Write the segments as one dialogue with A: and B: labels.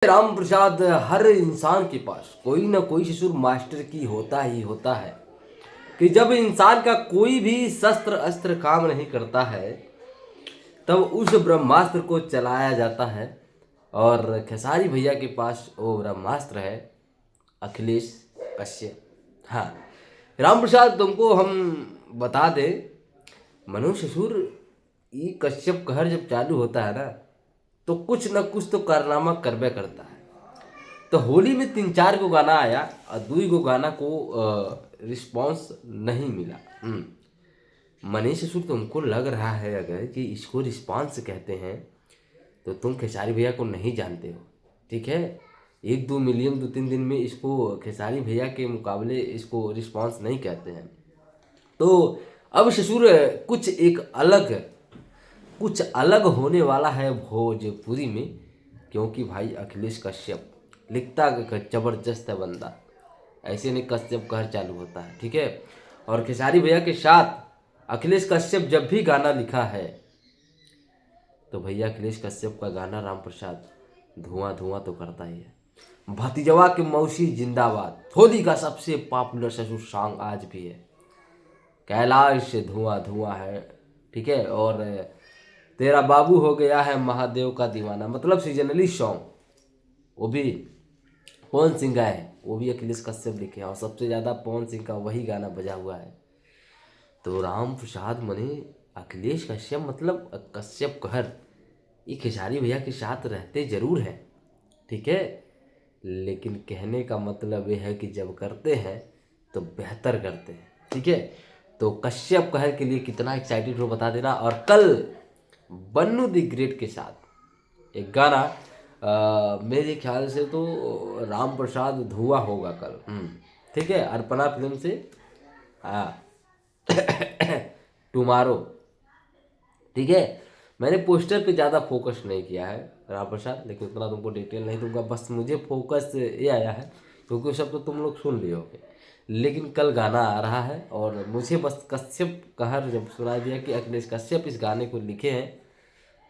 A: राम प्रसाद, हर इंसान के पास कोई ना कोई ससुर मास्टर की होता ही होता है कि जब इंसान का कोई भी शस्त्र अस्त्र काम नहीं करता है तब उस ब्रह्मास्त्र को चलाया जाता है। और खेसारी भैया के पास वो ब्रह्मास्त्र है अखिलेश कश्यप। हाँ, राम प्रसाद तुमको हम बता दें, मनु ससुर ये कश्यप कहर जब चालू होता है ना तो कुछ न कुछ तो कारनामा करबे करता है। तो होली में 3-4 गो गाना आया और 2 गो गाना को रिस्पांस नहीं मिला। मनीष ससुर तुमको लग रहा है अगर कि इसको रिस्पांस कहते हैं तो तुम खेसारी भैया को नहीं जानते हो, ठीक है। 1-2 मिलियन 2-3 दिन में इसको खेसारी भैया के मुकाबले इसको रिस्पांस नहीं कहते हैं। तो अब ससुर कुछ अलग होने वाला है भोजपुरी में, क्योंकि भाई अखिलेश कश्यप लिखता जबरदस्त है बंदा, ऐसे नहीं कश्यप कहर चालू होता है, ठीक है। और खेसारी भैया के साथ अखिलेश कश्यप जब भी गाना लिखा है तो भैया अखिलेश कश्यप का गाना राम प्रसाद धुआं धुआं तो करता ही है। भतीजवा के मौसी जिंदाबाद होली का सबसे पॉपुलर ससुर सॉन्ग आज भी है, कैलाश से धुआं धुआं है, ठीक है। और तेरा बाबू हो गया है महादेव का दीवाना, मतलब सीजनली सॉन्ग, वो भी पवन सिंह गाए हैं, वो भी अखिलेश कश्यप लिखे हैं और सबसे ज़्यादा पवन सिंह का वही गाना बजा हुआ है। तो राम प्रसाद मने अखिलेश कश्यप मतलब कश्यप कहर ये खेसारी भैया के साथ रहते ज़रूर हैं, ठीक है, लेकिन कहने का मतलब ये है कि जब करते हैं तो बेहतर करते हैं, ठीक है। तो कश्यप कहर के लिए कितना एक्साइटेड हो बता देना। और कल बन्नू द ग्रेट के साथ एक गाना मेरे ख्याल से तो राम प्रसाद धुआं होगा कल, ठीक है, अर्पणा फिल्म से, हाँ टुमारो, ठीक है। मैंने पोस्टर पे ज़्यादा फोकस नहीं किया है राम प्रसाद, लेकिन उतना तुमको डिटेल नहीं दूंगा, बस मुझे फोकस ये आया है क्योंकि सब तो तुम लोग सुन लिए होगे, लेकिन कल गाना आ रहा है और मुझे बस कश्यप कहर जब सुना दिया कि अखिलेश कश्यप इस गाने को लिखे हैं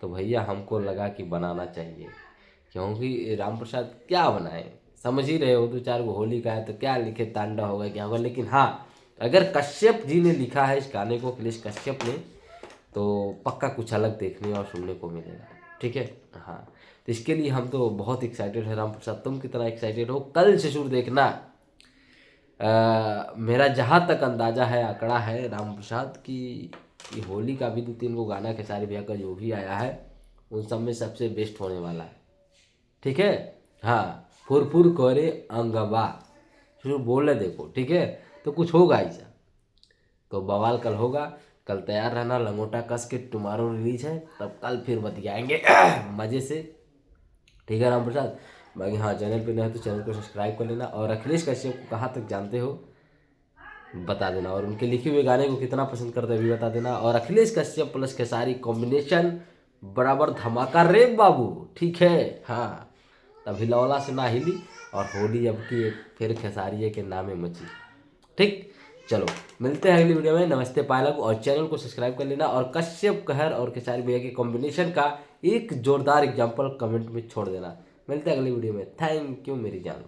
A: तो भैया हमको लगा कि बनाना चाहिए, क्योंकि राम प्रसाद क्या बनाए समझ ही रहे हो, 2-4 गो होली का है तो क्या लिखे, तांडव होगा क्या होगा। लेकिन हाँ, अगर कश्यप जी ने लिखा है इस गाने को, अखिलेश कश्यप ने, तो पक्का कुछ अलग देखने और सुनने को मिलेगा, ठीक है। हाँ, तो इसके लिए हम तो बहुत एक्साइटेड है। राम प्रसाद तुम कितना एक्साइटेड हो कल ससुर देखना। मेरा जहाँ तक अंदाज़ा है, आंकड़ा है राम प्रसाद की होली का भी 2-3 गो गाना खेसारी भैया का जो भी आया है उन सब में सबसे बेस्ट होने वाला है, ठीक है। हाँ, फुरफुर करे अंगवा शुरू बोले देखो, ठीक है, तो कुछ होगा ऐसा, तो बवाल कल होगा। कल तैयार रहना, लंगोटा कस के टुमारो रिलीज है, तब कल फिर बतियाएंगे मज़े से, ठीक है राम प्रसाद। बाकी हाँ, चैनल पे नए हो तो चैनल को सब्सक्राइब कर लेना और अखिलेश कश्यप को कहाँ तक जानते हो बता देना, और उनके लिखे हुए गाने को कितना पसंद करते हो भी बता देना। और अखिलेश कश्यप प्लस खेसारी कॉम्बिनेशन बराबर धमाका रे बाबू, ठीक है। हाँ, तभी लौला से ना हिली और होली अब की फिर खेसारिये के नामे मची, ठीक। चलो मिलते हैं अगली वीडियो में, नमस्ते पायलक, और चैनल को सब्सक्राइब कर लेना और कश्यप कहर और खेसारी भैया के कॉम्बिनेशन का एक जोरदार एग्जाम्पल कमेंट में छोड़ देना। मिलते हैं अगली वीडियो में, थैंक यू मेरी जान।